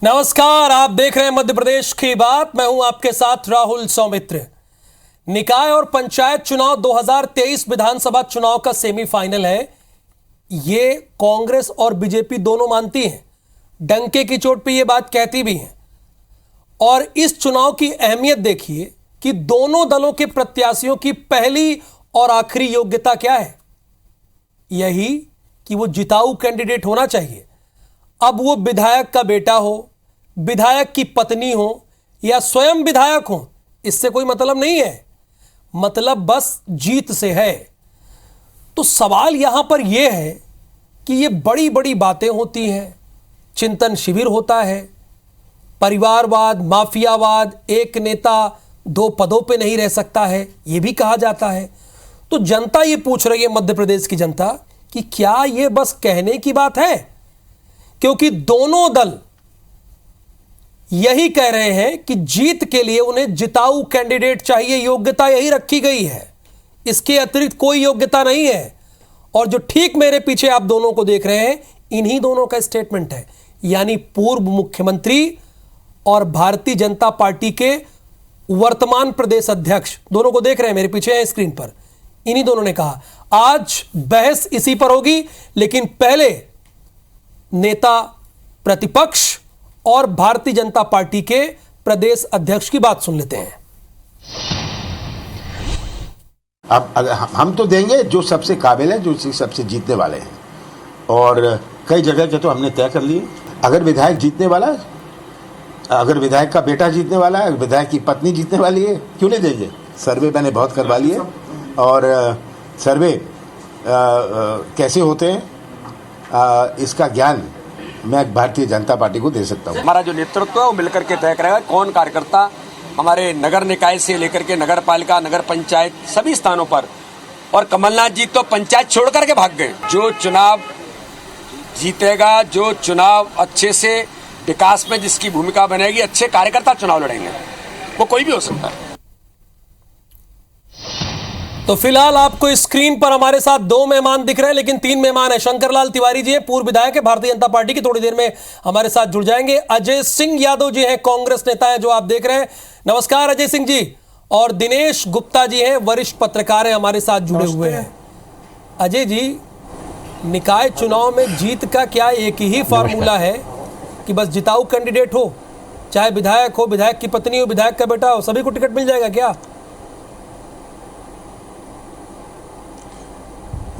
नमस्कार, आप देख रहे हैं मध्य प्रदेश की बात। मैं हूं आपके साथ राहुल सौमित्र। निकाय और पंचायत चुनाव 2023 विधानसभा चुनाव का सेमीफाइनल है। ये कांग्रेस और बीजेपी दोनों मानती हैं, डंके की चोट पे ये बात कहती भी हैं। और इस चुनाव की अहमियत देखिए कि दोनों दलों के प्रत्याशियों की पहली और आखिरी योग्यता क्या है। यही कि वो जिताऊ कैंडिडेट होना चाहिए। अब वो विधायक का बेटा हो, विधायक की पत्नी हो या स्वयं विधायक हो, इससे कोई मतलब नहीं है। मतलब बस जीत से है। तो सवाल यहां पर यह है कि ये बड़ी बड़ी बातें होती हैं, चिंतन शिविर होता है, परिवारवाद, माफियावाद, एक नेता दो पदों पे नहीं रह सकता है, यह भी कहा जाता है। तो जनता ये पूछ रही है, मध्य प्रदेश की जनता, कि क्या यह बस कहने की बात है? क्योंकि दोनों दल यही कह रहे हैं कि जीत के लिए उन्हें जिताऊ कैंडिडेट चाहिए, योग्यता यही रखी गई है, इसके अतिरिक्त कोई योग्यता नहीं है। और जो ठीक मेरे पीछे आप दोनों को देख रहे हैं, इन्हीं दोनों का स्टेटमेंट है, यानी पूर्व मुख्यमंत्री और भारतीय जनता पार्टी के वर्तमान प्रदेश अध्यक्ष, दोनों को देख रहे हैं मेरे पीछे है स्क्रीन पर। इन्हीं दोनों ने कहा आज बहस इसी पर होगी, लेकिन पहले नेता प्रतिपक्ष और भारतीय जनता पार्टी के प्रदेश अध्यक्ष की बात सुन लेते हैं। अब हम तो देंगे जो सबसे काबिल है, जो सबसे जीतने वाले हैं। और कई जगह के तो हमने तय कर लिए। अगर विधायक जीतने वाला है, अगर विधायक का बेटा जीतने वाला है, विधायक की पत्नी जीतने वाली है, क्यों नहीं देंगे? सर्वे मैंने बहुत करवा लिए। और सर्वे कैसे होते हैं, इसका ज्ञान मैं भारतीय जनता पार्टी को दे सकता हूँ। हमारा जो नेतृत्व है वो मिलकर के तय करेगा कौन कार्यकर्ता हमारे नगर निकाय से लेकर के नगर पालिका, नगर पंचायत, सभी स्थानों पर। और कमलनाथ जी तो पंचायत छोड़ करके भाग गए। जो चुनाव जीतेगा, जो चुनाव अच्छे से विकास में जिसकी भूमिका बनेगी, अच्छे कार्यकर्ता चुनाव लड़ेंगे, वो कोई भी हो सकता है। तो फिलहाल आपको स्क्रीन पर हमारे साथ दो मेहमान दिख रहे हैं, लेकिन तीन मेहमान हैं। शंकरलाल तिवारी जी हैं, पूर्व विधायक है भारतीय जनता पार्टी की, थोड़ी देर में हमारे साथ जुड़ जाएंगे। अजय सिंह यादव जी हैं, कांग्रेस नेता हैं, जो आप देख रहे हैं। नमस्कार अजय सिंह जी। और दिनेश गुप्ता जी हैं, वरिष्ठ पत्रकार हैं, हमारे साथ जुड़े हुए हैं। अजय जी, निकाय चुनाव में जीत का क्या एक ही फॉर्मूला है कि बस जिताऊ कैंडिडेट हो, चाहे विधायक हो, विधायक की पत्नी हो, विधायक का बेटा हो, सभी को टिकट मिल जाएगा क्या?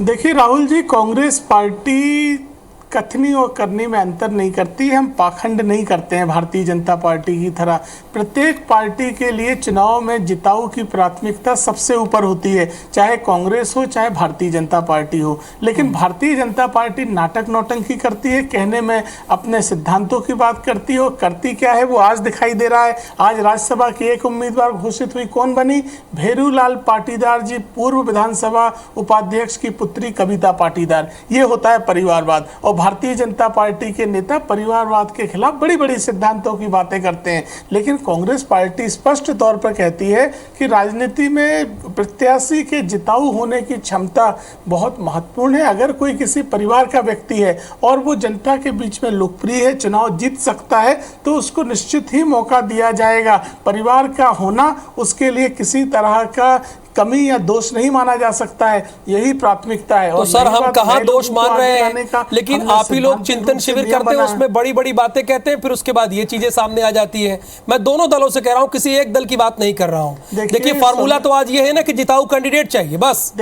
देखिए राहुल जी, कांग्रेस पार्टी कथनी और करनी में अंतर नहीं करती। हम पाखंड नहीं करते हैं भारतीय जनता पार्टी की तरह। प्रत्येक पार्टी के लिए चुनाव में जिताऊ की प्राथमिकता सबसे ऊपर होती है, चाहे कांग्रेस हो चाहे भारतीय जनता पार्टी हो। लेकिन भारतीय जनता पार्टी नाटक नौटंकी करती है, कहने में अपने सिद्धांतों की बात करती है, और करती क्या है वो आज दिखाई दे रहा है। आज राज्यसभा की एक उम्मीदवार घोषित हुई, कौन बनी? भेरूलाल पाटीदार जी, पूर्व विधानसभा उपाध्यक्ष की पुत्री कविता पाटीदार। ये होता है परिवारवाद। और भारतीय जनता पार्टी के नेता परिवारवाद के खिलाफ बड़ी बड़ी सिद्धांतों की बातें करते हैं। लेकिन कांग्रेस पार्टी स्पष्ट तौर पर कहती है कि राजनीति में प्रत्याशी के जिताऊ होने की क्षमता बहुत महत्वपूर्ण है। अगर कोई किसी परिवार का व्यक्ति है और वो जनता के बीच में लोकप्रिय है, चुनाव जीत सकता है, तो उसको निश्चित ही मौका दिया जाएगा। परिवार का होना उसके लिए किसी तरह का कमी या दोष नहीं माना जा सकता है, यही प्राथमिकता है। तो सर, हम कहाँ दोष मान रहे हैं, लेकिन आप ही लोग चिंतन शिविर करते हैं, उसमें बड़ी बड़ी बातें कहते हैं, फिर उसके बाद ये चीजें सामने आ जाती है। मैं दोनों दलों से कह रहा हूं, किसी एक दल की बात नहीं कर रहा हूं। देखिए फार्मूला तो आज ये है ना कि जिताऊ कैंडिडेट चाहिए, बस।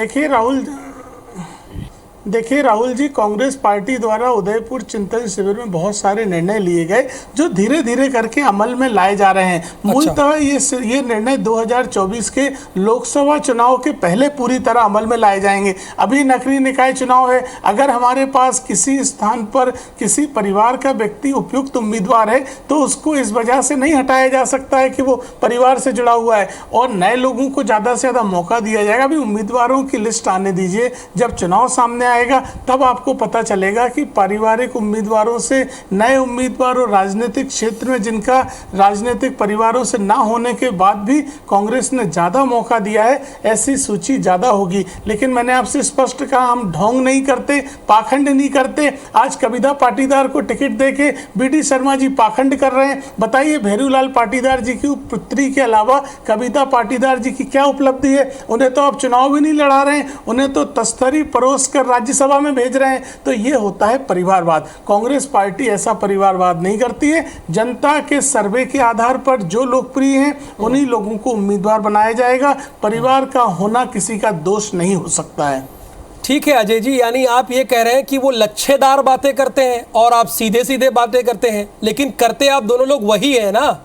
देखिए राहुल जी, कांग्रेस पार्टी द्वारा उदयपुर चिंतन शिविर में बहुत सारे निर्णय लिए गए जो धीरे धीरे करके अमल में लाए जा रहे हैं। मूलतः ये निर्णय 2024 के लोकसभा चुनाव के पहले पूरी तरह अमल में लाए जाएंगे। अभी नगरीय निकाय चुनाव है। अगर हमारे पास किसी स्थान पर किसी परिवार का व्यक्ति उपयुक्त उम्मीदवार है, तो उसको इस वजह से नहीं हटाया जा सकता है कि वो परिवार से जुड़ा हुआ है, और नए लोगों को ज़्यादा से ज़्यादा मौका दिया जाएगा। अभी उम्मीदवारों की लिस्ट आने दीजिए, जब चुनाव सामने आएगा तब आपको पता चलेगा कि पारिवारिक उम्मीदवारों से नए उम्मीदवारों राजनीतिक क्षेत्र में जिनका राजनीतिक परिवारों से ना होने के बाद भी कांग्रेस ने ज़्यादा मौका दिया है, ऐसी सूची ज़्यादा होगी। लेकिन मैंने आपसे स्पष्ट कहा, हम ढोंग नहीं करते, पाखंड नहीं करते। आज कविता पाटीदार को टिकट देके बीडी शर्मा जी पाखंड कर रहे हैं। बताइए, भेरूलाल पाटीदार जी की पुत्री के अलावा कविता पाटीदार जी की क्या उपलब्धि है? उन्हें तो आप चुनाव भी नहीं लड़ा रहे हैं, उन्हें तो तस्तरी परोस कर राज्यसभा में भेज रहे हैं। तो ये होता है परिवारवाद। कांग्रेस पार्टी ऐसा परिवारवाद नहीं करती है। जनता के सर्वे के आधार पर जो लोकप्रिय हैं उन्हीं लोगों को उम्मीदवार बनाया जाएगा। परिवार का होना किसी का दोष नहीं हो सकता है। ठीक है अजय जी, यानी आप ये कह रहे हैं कि वो लच्छेदार बातें करते हैं और आप सीधे सीधे बातें करते हैं, लेकिन करते आप दोनों लोग वही है ना?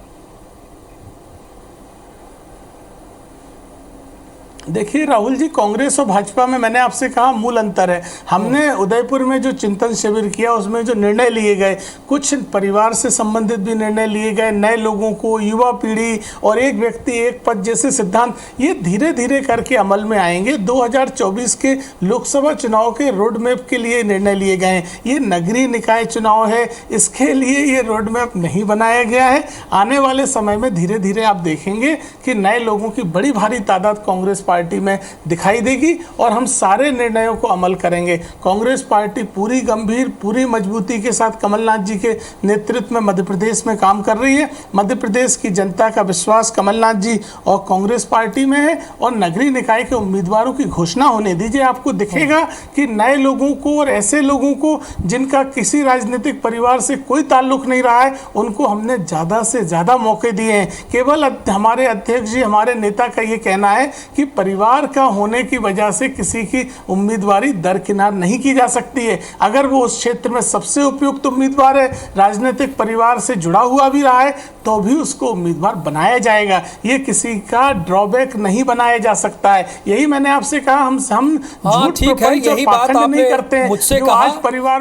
देखिए राहुल जी, कांग्रेस और भाजपा में मैंने आपसे कहा मूल अंतर है। हमने उदयपुर में जो चिंतन शिविर किया उसमें जो निर्णय लिए गए, कुछ परिवार से संबंधित भी निर्णय लिए गए, नए लोगों को, युवा पीढ़ी और एक व्यक्ति एक पद जैसे सिद्धांत, ये धीरे धीरे करके अमल में आएंगे। 2024 के लोकसभा चुनाव के रोड मैप के लिए निर्णय लिए गए हैं। ये नगरीय निकाय चुनाव है, इसके लिए ये रोड मैप नहीं बनाया गया है। आने वाले समय में धीरे धीरे आप देखेंगे कि नए लोगों की बड़ी भारी तादाद कांग्रेस पार्टी में दिखाई देगी और हम सारे निर्णयों को अमल करेंगे। कांग्रेस पार्टी पूरी गंभीर, पूरी मजबूती के साथ कमलनाथ जी के नेतृत्व में मध्य प्रदेश में काम कर रही है। मध्य प्रदेश की जनता का विश्वास कमलनाथ जी और कांग्रेस पार्टी में है और नगरीय निकाय के उम्मीदवारों की घोषणा होने दीजिए। आपको दिखेगा कि नए लोगों को और ऐसे लोगों को जिनका किसी राजनीतिक परिवार से कोई ताल्लुक नहीं रहा है, उनको हमने ज़्यादा से ज़्यादा मौके दिए हैं। केवल हमारे अध्यक्ष जी, हमारे नेता का ये कहना है कि परिवार का होने की वजह से किसी की उम्मीदवारी दरकिनार नहीं की जा सकती है। अगर वो उस क्षेत्र में सबसे उपयुक्त उम्मीदवार है, राजनीतिक परिवार से जुड़ा हुआ भी रहा है, तो भी उसको उम्मीदवार बनाया जाएगा। ये किसी का ड्रॉबैक नहीं बनाया जा सकता है। यही मैंने आपसे कहा, हम झूठ ठीक है, यही बात आपने मुझसे कहा,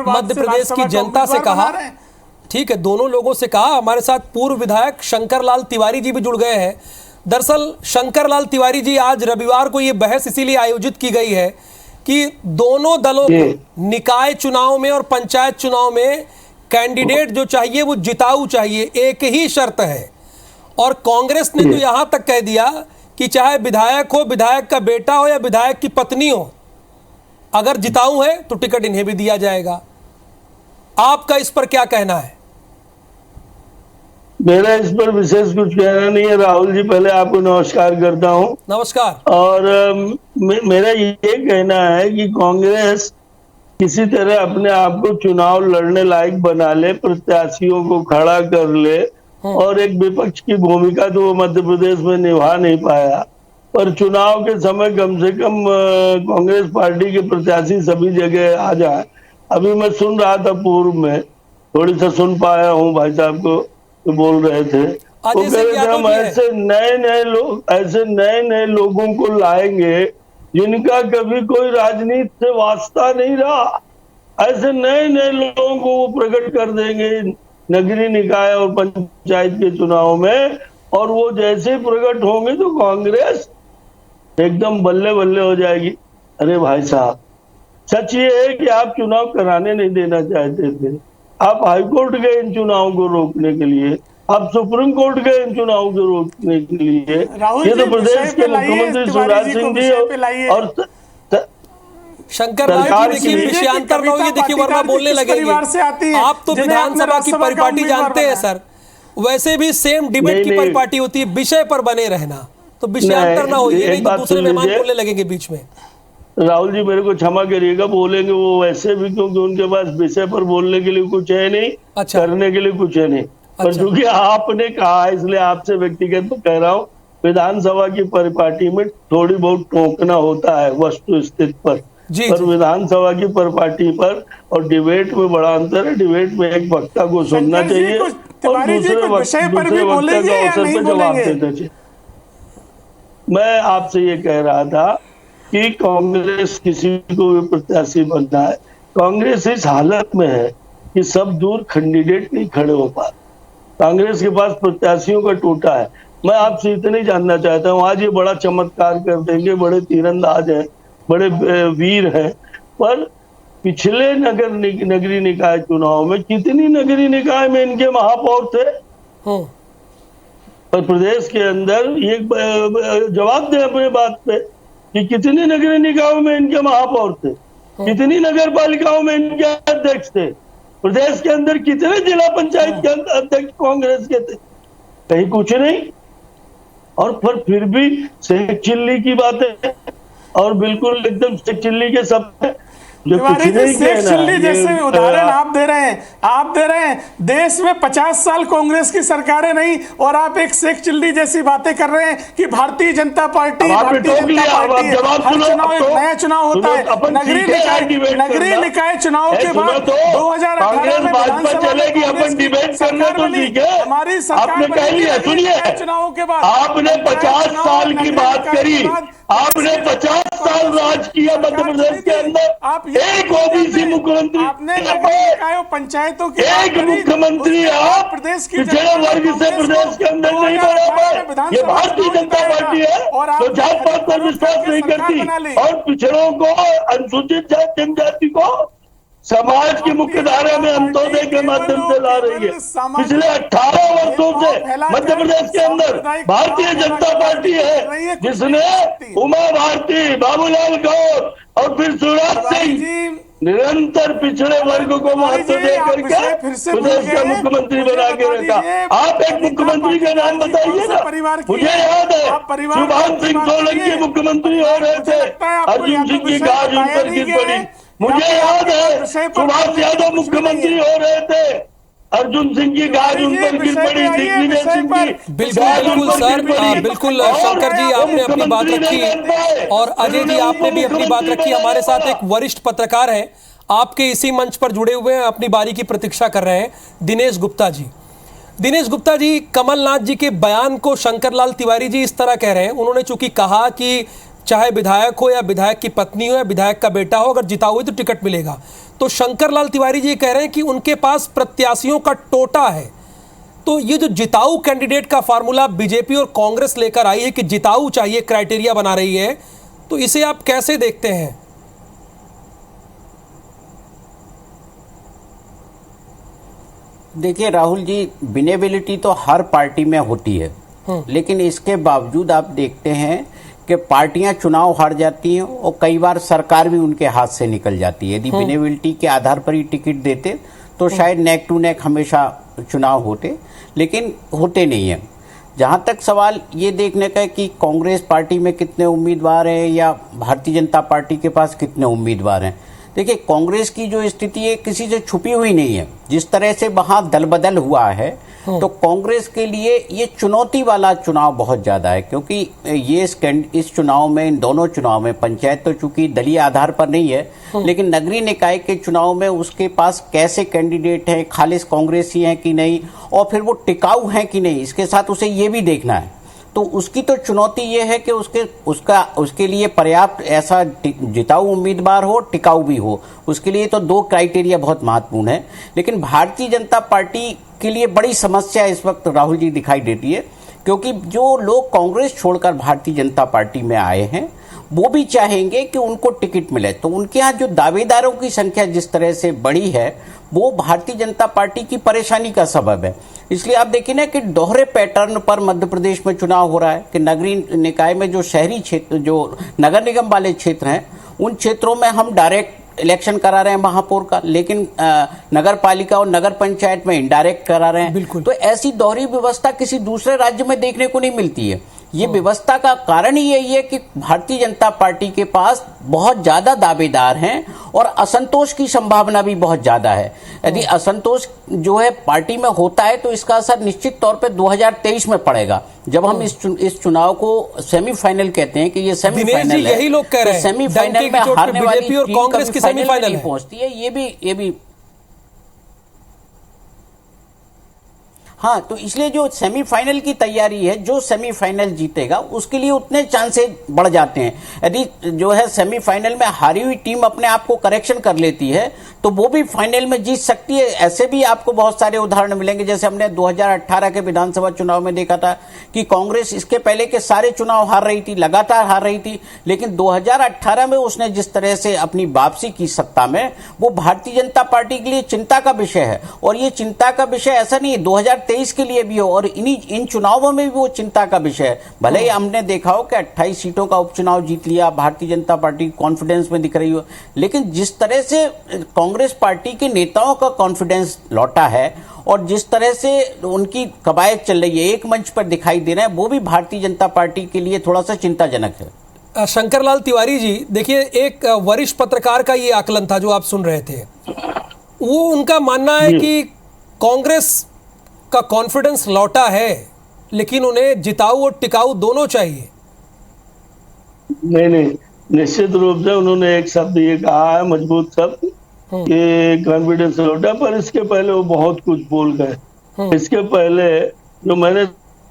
मध्य प्रदेश की जनता से कहा। ठीक है, दोनों लोगों से कहा। हमारे साथ पूर्व विधायक शंकर लाल तिवारी जी भी जुड़ गए हैं। दरअसल शंकर लाल तिवारी जी, आज रविवार को ये बहस इसीलिए आयोजित की गई है कि दोनों दलों को निकाय चुनाव में और पंचायत चुनाव में कैंडिडेट जो चाहिए वो जिताऊ चाहिए, एक ही शर्त है। और कांग्रेस ने तो यहां तक कह दिया कि चाहे विधायक हो, विधायक का बेटा हो या विधायक की पत्नी हो, अगर जिताऊ है तो टिकट इन्हें भी दिया जाएगा। आपका इस पर क्या कहना है? मेरा इस पर विशेष कुछ कहना नहीं है राहुल जी। पहले आपको नमस्कार करता हूं। नमस्कार। और मेरा ये कहना है कि कांग्रेस किसी तरह अपने आप को चुनाव लड़ने लायक बना ले, प्रत्याशियों को खड़ा कर ले, और एक विपक्ष की भूमिका तो वो मध्य प्रदेश में निभा नहीं पाया। पर चुनाव के समय कम से कम कांग्रेस पार्टी के प्रत्याशी सभी जगह आ जाए। अभी मैं सुन रहा था, पूर्व में थोड़ी सा सुन पाया हूँ, भाई साहब को तो बोल रहे थे, वो कह रहे थे हम ऐसे नए नए लोगों को लाएंगे जिनका कभी कोई राजनीति से वास्ता नहीं रहा। ऐसे नए नए लोगों को वो प्रकट कर देंगे नगरीय निकाय और पंचायत के चुनाव में, और वो जैसे प्रकट होंगे तो कांग्रेस एकदम बल्ले बल्ले हो जाएगी। अरे भाई साहब, सच ये है कि आप चुनाव कराने नहीं देना चाहते थे। आप हाईकोर्ट गए इन चुनावों को रोकने के लिए, आप सुप्रीम कोर्ट गए इन चुनावों को रोकने के लिए। ये तो प्रदेश के मुख्यमंत्री शिवराज सिंह जी और शंकर लाल जी, देखिए विषयांतर न हो, ये देखिए वरना बोलने लगेंगे। आप तो विधानसभा की परिपाटी जानते हैं सर, वैसे भी सेम डिबेट की परिपाटी होती है, विषय पर बने रहना, तो विषयांतर ना हो, ये नहीं तो दूसरे मेहमान बोलने लगेंगे बीच में। राहुल जी मेरे को क्षमा करिएगा, बोलेंगे वो वैसे भी, क्योंकि उनके पास विषय पर बोलने के लिए कुछ है नहीं। अच्छा। करने के लिए कुछ है नहीं। पर क्योंकि आपने कहा है इसलिए आपसे व्यक्तिगत कह रहा हूँ, विधानसभा की परिपाटी में थोड़ी बहुत टोकना होता है वस्तु स्थिति पर, पर विधानसभा की परिपाटी पर और डिबेट में बड़ा अंतर है। डिबेट में एक वक्ता को सुनना चाहिए और दूसरे वक्ता का अवसर पर जवाब देना चाहिए। मैं आपसे ये कह रहा था कि कांग्रेस किसी को भी प्रत्याशी बनना है। कांग्रेस इस हालत में है कि सब दूर कैंडिडेट नहीं खड़े हो पा। कांग्रेस के पास प्रत्याशियों का टोटा है। मैं आपसे इतने जानना चाहता हूँ, आज ये बड़ा चमत्कार कर देंगे, बड़े तीरंदाज हैं, बड़े वीर हैं, पर पिछले नगरीय निकाय चुनाव में कितनी नगरीय निकाय में इनके महापौर थे? पर प्रदेश के अंदर ये जवाब दें अपने बात पे कि कितनी नगरीय निकायों में इनके महापौर थे, कितनी नगर पालिकाओं में इनके अध्यक्ष थे, प्रदेश के अंदर कितने जिला पंचायत के अध्यक्ष कांग्रेस के थे? कहीं कुछ नहीं। और फिर भी शेख चिल्ली की बातें और बिल्कुल एकदम शेख चिल्ली के सब जो कुछ नहीं शेख चिल्ली जैसे उदाहरण आप दे रहे हैं। देश में 50 साल कांग्रेस की सरकारें नहीं और आप एक शेख चिल्ली जैसी बातें कर रहे हैं कि भारतीय जनता पार्टी हर चुनाव एक नया चुनाव होता है। नगरीय निकाय चुनाव के बाद 2018 में हमारी सरकार चुनावों के बाद आपने 50 साल की बात करी, आपने 50 साल राज किया मध्य प्रदेश के अंदर। एक ओबीसी मुख्यमंत्री, पंचायतों के एक मुख्यमंत्री आप प्रदेश की पिछड़े वर्ग से प्रदेश के अंदर नहीं बना पाए। ये भारतीय जनता पार्टी है तो जात पात पर विश्वास नहीं करती और पिछड़ों को, अनुसूचित जाति जनजाति को समाज की मुख्य धारा में अंत्योदय के माध्यम से ला रही है। पिछले 18 वर्षों से मध्य प्रदेश के अंदर भारतीय जनता पार्टी है जिसने उमा भारती, बाबूलाल गौर और फिर शिवराज सिंह निरंतर पिछड़े वर्ग को महत्व दे करके प्रदेश का मुख्यमंत्री बना के रखा। आप एक मुख्यमंत्री का नाम बताइए ना। मुझे याद है सुभाष सिंह सोलंकी मुख्यमंत्री हो रहे थे, अर्जुन सिंह की गाज उन पर गिर पड़ी। मुझे याद है सुभाष यादव मुख्यमंत्री हो रहे थे, अर्जुन सिंह की गाज उन पर गिर पड़ी, दिग्विजय सिंह की। बिल्कुल सर, बिल्कुल शंकर जी आपने अपनी बात रखी और अजय जी आपने भी अपनी बात रखी। हमारे साथ एक वरिष्ठ पत्रकार हैं, आपके इसी मंच पर जुड़े हुए हैं, अपनी बारी की प्रतीक्षा कर रहे हैं, दिनेश गुप्ता जी। दिनेश गुप्ता जी, कमलनाथ जी के बयान को शंकर लाल तिवारी जी इस तरह कह रहे हैं। उन्होंने चूंकि कहा कि चाहे विधायक हो या विधायक की पत्नी हो या विधायक का बेटा हो, अगर जिता हुई तो टिकट मिलेगा। तो शंकर लाल तिवारी जी कह रहे हैं कि उनके पास प्रत्याशियों का टोटा है। तो ये जो जिताऊ कैंडिडेट का फार्मूला बीजेपी और कांग्रेस लेकर आई है कि जिताऊ चाहिए, क्राइटेरिया बना रही है, तो इसे आप कैसे देखते हैं? देखिए राहुल जी, विनेबिलिटी तो हर पार्टी में होती है, लेकिन इसके बावजूद आप देखते हैं कि पार्टियां चुनाव हार जाती हैं और कई बार सरकार भी उनके हाथ से निकल जाती है। यदि विनेबिलिटी के आधार पर ही टिकट देते तो शायद नेक टू नेक हमेशा चुनाव होते, लेकिन होते नहीं है। जहां तक सवाल ये देखने का है कि कांग्रेस पार्टी में कितने उम्मीदवार हैं या भारतीय जनता पार्टी के पास कितने उम्मीदवार हैं, देखिए कांग्रेस की जो स्थिति है किसी से छुपी हुई नहीं है। जिस तरह से वहां दल बदल हुआ है तो कांग्रेस के लिए ये चुनौती वाला चुनाव बहुत ज्यादा है, क्योंकि ये इस चुनाव में, इन दोनों चुनाव में, पंचायत तो चूंकि दलीय आधार पर नहीं है, लेकिन नगरीय निकाय के चुनाव में उसके पास कैसे कैंडिडेट हैं, खालिस कांग्रेसी हैं कि नहीं, और फिर वो टिकाऊ हैं कि नहीं, इसके साथ उसे ये भी देखना है। तो उसकी तो चुनौती ये है कि उसके लिए पर्याप्त ऐसा जिताऊ उम्मीदवार हो, टिकाऊ भी हो। उसके लिए तो दो क्राइटेरिया बहुत महत्वपूर्ण है। लेकिन भारतीय जनता पार्टी के लिए बड़ी समस्या इस वक्त राहुल जी दिखाई देती है, क्योंकि जो लोग कांग्रेस छोड़कर भारतीय जनता पार्टी में आए हैं वो भी चाहेंगे कि उनको टिकट मिले। तो उनके यहाँ जो दावेदारों की संख्या जिस तरह से बढ़ी है वो भारतीय जनता पार्टी की परेशानी का सबब है। इसलिए आप देखिए ना कि दोहरे पैटर्न पर मध्य प्रदेश में चुनाव हो रहा है कि नगरीय निकाय में जो शहरी क्षेत्र, जो नगर निगम वाले क्षेत्र हैं, उन क्षेत्रों में हम डायरेक्ट इलेक्शन करा रहे हैं महापौर का, लेकिन नगर पालिका और नगर पंचायत में इनडायरेक्ट करा रहे हैं। तो ऐसी दोहरी व्यवस्था किसी दूसरे राज्य में देखने को नहीं मिलती है। ये व्यवस्था का कारण ही यही है कि भारतीय जनता पार्टी के पास बहुत ज्यादा दावेदार हैं और असंतोष की संभावना भी बहुत ज्यादा है। यदि असंतोष जो है पार्टी में होता है तो इसका असर निश्चित तौर पे 2023 में पड़ेगा, जब हम इस चुनाव को सेमीफाइनल कहते हैं कि ये सेमीफाइनल है। यही लोग कह रहे हैं सेमीफाइनल में हारने वाली बीजेपी और कांग्रेस की सेमीफाइनल पहुंचती है। ये भी हाँ, तो इसलिए जो सेमीफाइनल की तैयारी है, जो सेमीफाइनल जीतेगा उसके लिए उतने चांसेस बढ़ जाते हैं। यदि जो है सेमीफाइनल में हारी हुई टीम अपने आप को करेक्शन कर लेती है तो वो भी फाइनल में जीत सकती है। ऐसे भी आपको बहुत सारे उदाहरण मिलेंगे, जैसे हमने 2018 के विधानसभा चुनाव में देखा था कि कांग्रेस इसके पहले के सारे चुनाव हार रही थी, लगातार हार रही थी, लेकिन 2018 में उसने जिस तरह से अपनी वापसी की सत्ता में, वो भारतीय जनता पार्टी के लिए चिंता का विषय है। और ये चिंता का विषय ऐसा नहीं है 2023 के लिए भी हो, और इन चुनावों में भी वो चिंता का विषय है। भले ही हमने देखा हो कि 28 सीटों का उपचुनाव जीत लिया, भारतीय जनता पार्टी कॉन्फिडेंस में दिख रही हो, लेकिन जिस तरह से कांग्रेस पार्टी के नेताओं का कॉन्फिडेंस लौटा है और जिस तरह से उनकी कवायद चल रही है, एक मंच पर दिखाई दे रहा है, वो भी भारतीय जनता पार्टी के लिए थोड़ा सा चिंताजनक है। शंकरलाल तिवारी जी, देखिए, एक वरिष्ठ पत्रकार का ये आकलन था जो आप सुन रहे थे। वो उनका मानना है कि कांग्रेस का कॉन्फिडेंस लौटा है, लेकिन उन्हें जिताऊ और टिकाऊ दोनों चाहिए। नहीं, निश्चित रूप से उन्होंने एक शब्द ये कहा है, मजबूत शब्द, कि कॉन्फिडेंस लौटा, पर इसके पहले वो बहुत कुछ बोल गए। इसके पहले जो मैंने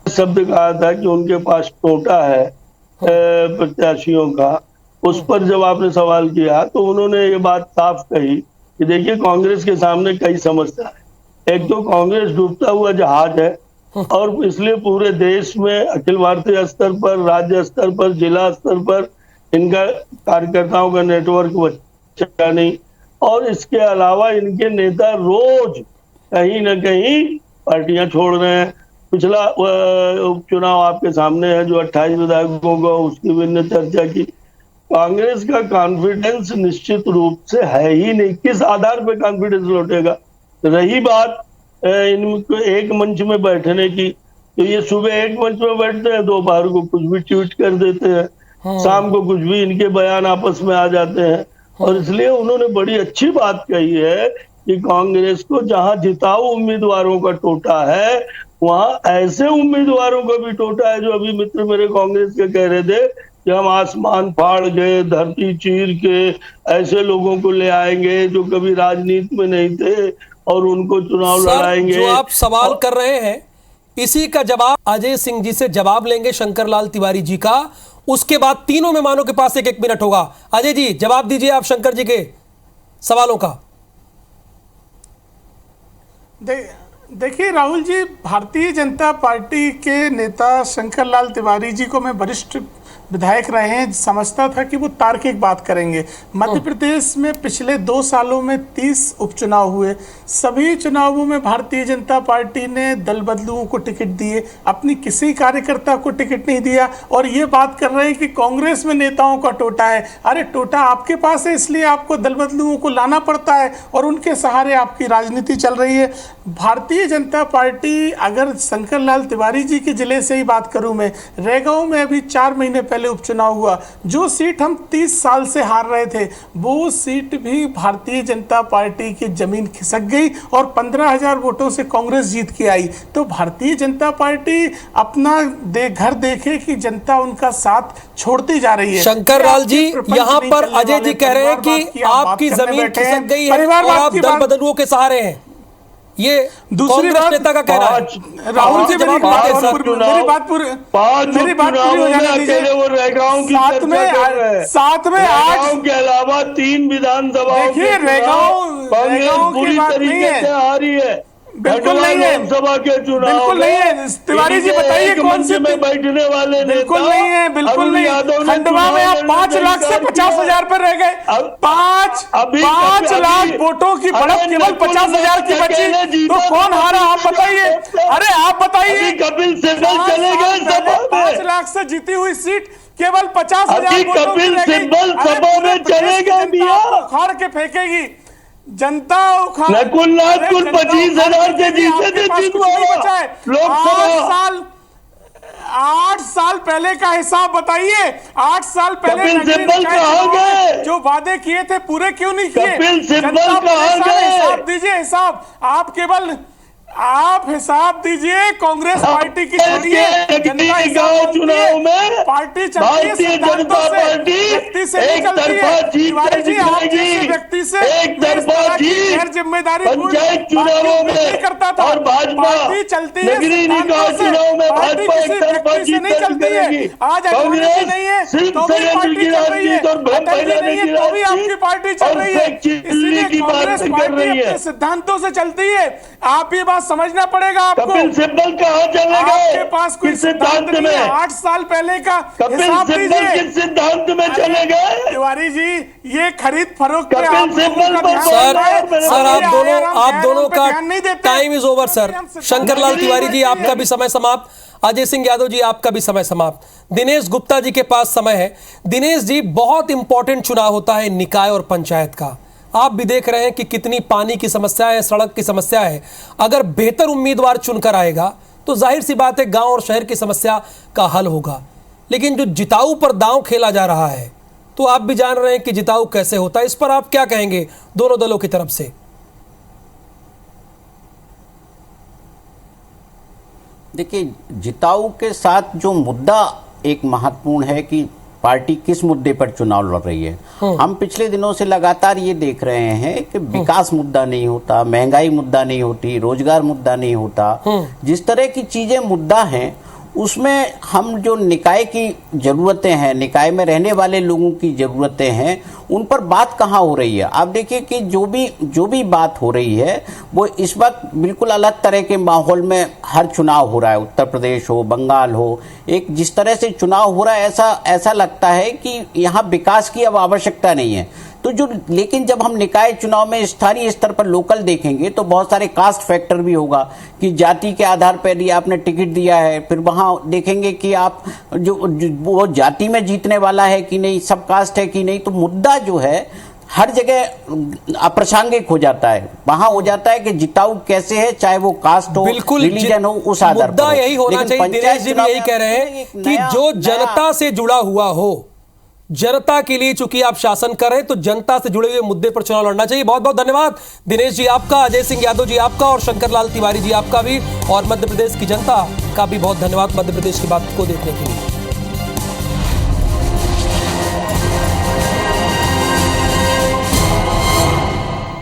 शब्द कहा था कि उनके पास टोटा है प्रत्याशियों का, उस पर जब आपने सवाल किया तो उन्होंने ये बात साफ कही कि देखिए, कांग्रेस के सामने कई समस्या है। एक तो कांग्रेस डूबता हुआ जहाज है, और इसलिए पूरे देश में अखिल भारतीय स्तर पर, राज्य स्तर पर, जिला स्तर पर इनका कार्यकर्ताओं का नेटवर्क बचा नहीं, और इसके अलावा इनके नेता रोज कहीं ना कहीं पार्टियां छोड़ रहे हैं। पिछला उपचुनाव आपके सामने है जो 28 विधायकों का, उसकी भी ने चर्चा की। कांग्रेस का कॉन्फिडेंस निश्चित रूप से है ही नहीं। किस आधार पे कॉन्फिडेंस लौटेगा? रही बात इनको एक मंच में बैठने की, तो ये सुबह एक मंच में बैठते हैं, दोपहर को कुछ भी ट्वीट कर देते हैं, शाम को कुछ भी इनके बयान आपस में आ जाते हैं। और इसलिए उन्होंने बड़ी अच्छी बात कही है कि कांग्रेस को जहां जिताऊ उम्मीदवारों का टोटा है, वहां ऐसे उम्मीदवारों का भी टोटा है जो अभी मित्र मेरे कांग्रेस के कह रहे थे कि हम आसमान फाड़ गए, धरती चीर के ऐसे लोगों को ले आएंगे जो कभी राजनीति में नहीं थे और उनको चुनाव लड़ाएंगे। जो आप सवाल कर रहे हैं, इसी का जवाब अजय सिंह जी से जवाब लेंगे, शंकरलाल तिवारी जी का। उसके बाद तीनों मेहमानों के पास एक एक मिनट होगा। अजय जी, जवाब दीजिए आप शंकर जी के सवालों का। देखिए राहुल जी, भारतीय जनता पार्टी के नेता शंकरलाल तिवारी जी को मैं वरिष्ठ विधायक रहे हैं, समझता था कि वो तार्किक बात करेंगे। मध्य प्रदेश में पिछले 2 सालों में 30 उपचुनाव हुए। सभी चुनावों में भारतीय जनता पार्टी ने दल बदलुओं को टिकट दिए, अपनी किसी कार्यकर्ता को टिकट नहीं दिया। और ये बात कर रहे हैं कि कांग्रेस में नेताओं का टोटा है। अरे टोटा आपके पास है, इसलिए आपको दल बदलुओं को लाना पड़ता है और उनके सहारे आपकी राजनीति चल रही है। भारतीय जनता पार्टी, अगर शंकरलाल तिवारी जी के जिले से ही बात करूं मैं, रैगांव में अभी 4 महीने पहले उपचुनाव हुआ, जो सीट हम 30 साल से हार रहे थे, वो सीट भी भारतीय जनता पार्टी की जमीन खिसक गई और 15,000 वोटों से कांग्रेस जीत के आई। तो भारतीय जनता पार्टी अपना घर देखे कि जनता उनका साथ छोड़ती जा रही है। शंकरलाल जी, यहां पर अजय जी कह रहे हैं कि आपकी जमीन खिसक गई है और आप दल बदलुओं के सहारे हैं। ये दूसरी बात नेता का कहना है। राहुल जी, मेरी बात पूरी हो जाने दीजिए। साथ में 8 के अलावा 3 विधानसभाओं देखिए, रैगांव पूरी तरीके से हारी है। बिल्कुल नहीं है, लोकसभा के चुनाव बिल्कुल नहीं है। तिवारी जी बताइए कौन सी में बैठने वाले? बिल्कुल नहीं है, बिल्कुल नहीं। खंडवा में आप 5 लाख से 50,000 पर रह गए। 5 लाख वोटों की बढ़त केवल 50,000 की बची, तो कौन हारा आप बताइए? अरे आप बताइए। कपिल सिब्बल चले गए सभा में। 5 लाख से जीती हुई सीट केवल 50,000 कपिल सिब्बल सभा में चले गए, उखाड़ के फेंकेगी जनता। कुल 25,000 से जीते थे लोकसभा। 8 साल पहले का हिसाब बताइए। 8 साल पहले कपिल सिब्बल कहाँ गए? जो वादे किए थे पूरे क्यों नहीं किए? कपिल सिब्बल कहाँ गए? हिसाब दीजिए, हिसाब। आप केवल आप हिसाब दीजिए कांग्रेस पार्टी की छोड़िए, जनता हिसाब गांव चुनाव में पार्टी चलती है भारतीय जनता पार्टी व्यक्ति से नहीं एक चलती तरफा है। जीत तिवारी जी, आप दिखाएगी। जैसे व्यक्ति से एक तरफा जीत गैर जिम्मेदारी पंचायत चुनावों में करता था और भाजपा पार्टी चलती है नगरीय निकाय चुनाव में भाजपा एक तरफा जीत नहीं चलती करेगी। है। आज अखिलेश जी नहीं है सिर्फ तो भी षड्यंत्र पार्टी की चल रही है, राजनीति और भ्रम अटल जी फैलाने नहीं है की तो भी आपकी राजनीति पार्टी चल और रही है। फेक चिल्ली इसीलिए की बात कांग्रेस कर पार्टी रही है। अपने सिद्धांतों से चलती है। आप ये बात समझना पड़ेगा आपको। कपिल सिब्बल कहाँ चले आपके गए? पास कोई किस सिद्धांत सिद्धांत नहीं है। में? 8 साल पहले का कपिल हिसाब सिब्बल दीजिए। किस सिद्धांत में चले गए? तिवारी जी, ये खरीद फरोख्त पे कपिल आप लोगों सिब्बल का पर ध्यान सर देता है। सर हम आप दोनों पे का ध्यान नहीं देते। Time is over sir. Shankarlal Tiwari ji, आपका भी समय समाप्त। अजय सिंह यादव जी, आपका भी समय समाप्त। दिनेश गुप्ता जी के पास समय है। दिनेश जी, बहुत इंपॉर्टेंट चुनाव होता है निकाय और पंचायत का। आप भी देख रहे हैं कि कितनी पानी की समस्या है, सड़क की समस्या है। अगर बेहतर उम्मीदवार चुनकर आएगा तो जाहिर सी बात है गांव और शहर की समस्या का हल होगा। लेकिन जो जिताऊ पर दांव खेला जा रहा है, तो आप भी जान रहे हैं कि जिताऊ कैसे होता है। इस पर आप क्या कहेंगे दोनों दलों की तरफ से? देखिए, जिताऊ के साथ जो मुद्दा एक महत्वपूर्ण है कि पार्टी किस मुद्दे पर चुनाव लड़ रही है। हम पिछले दिनों से लगातार ये देख रहे हैं कि विकास मुद्दा नहीं होता, महंगाई मुद्दा नहीं होती, रोजगार मुद्दा नहीं होता। जिस तरह की चीजें मुद्दा हैं उसमें हम जो निकाय की जरूरतें हैं, निकाय में रहने वाले लोगों की जरूरतें हैं, उन पर बात कहाँ हो रही है। आप देखिए कि जो भी बात हो रही है वो इस वक्त बिल्कुल अलग तरह के माहौल में हर चुनाव हो रहा है। उत्तर प्रदेश हो, बंगाल हो, एक जिस तरह से चुनाव हो रहा है ऐसा लगता है कि यहाँ विकास की अब आवश्यकता नहीं है। तो लेकिन जब हम निकाय चुनाव में स्थानीय स्तर पर लोकल देखेंगे तो बहुत सारे कास्ट फैक्टर भी होगा कि जाति के आधार पर यदि आपने टिकट दिया है, फिर वहां देखेंगे कि आप जो वो जाति में जीतने वाला है कि नहीं, सब कास्ट है कि नहीं। तो मुद्दा जो है हर जगह अप्रासंगिक हो जाता है। वहां हो जाता है कि जिताऊ कैसे है, चाहे वो कास्ट हो, रिलीजन हो, उस आधार पर मुद्दा यही होना चाहिए। दिनेश जी भी यही कह रहे हैं कि जो जनता से जुड़ा हुआ हो, जनता के लिए चूंकि आप शासन कर रहे हैं तो जनता से जुड़े हुए मुद्दे पर चुनाव लड़ना चाहिए। बहुत बहुत धन्यवाद दिनेश जी आपका, अजय सिंह यादव जी आपका और शंकरलाल तिवारी जी आपका भी, और मध्य प्रदेश की जनता का भी बहुत धन्यवाद मध्य प्रदेश की बात को देखने के लिए।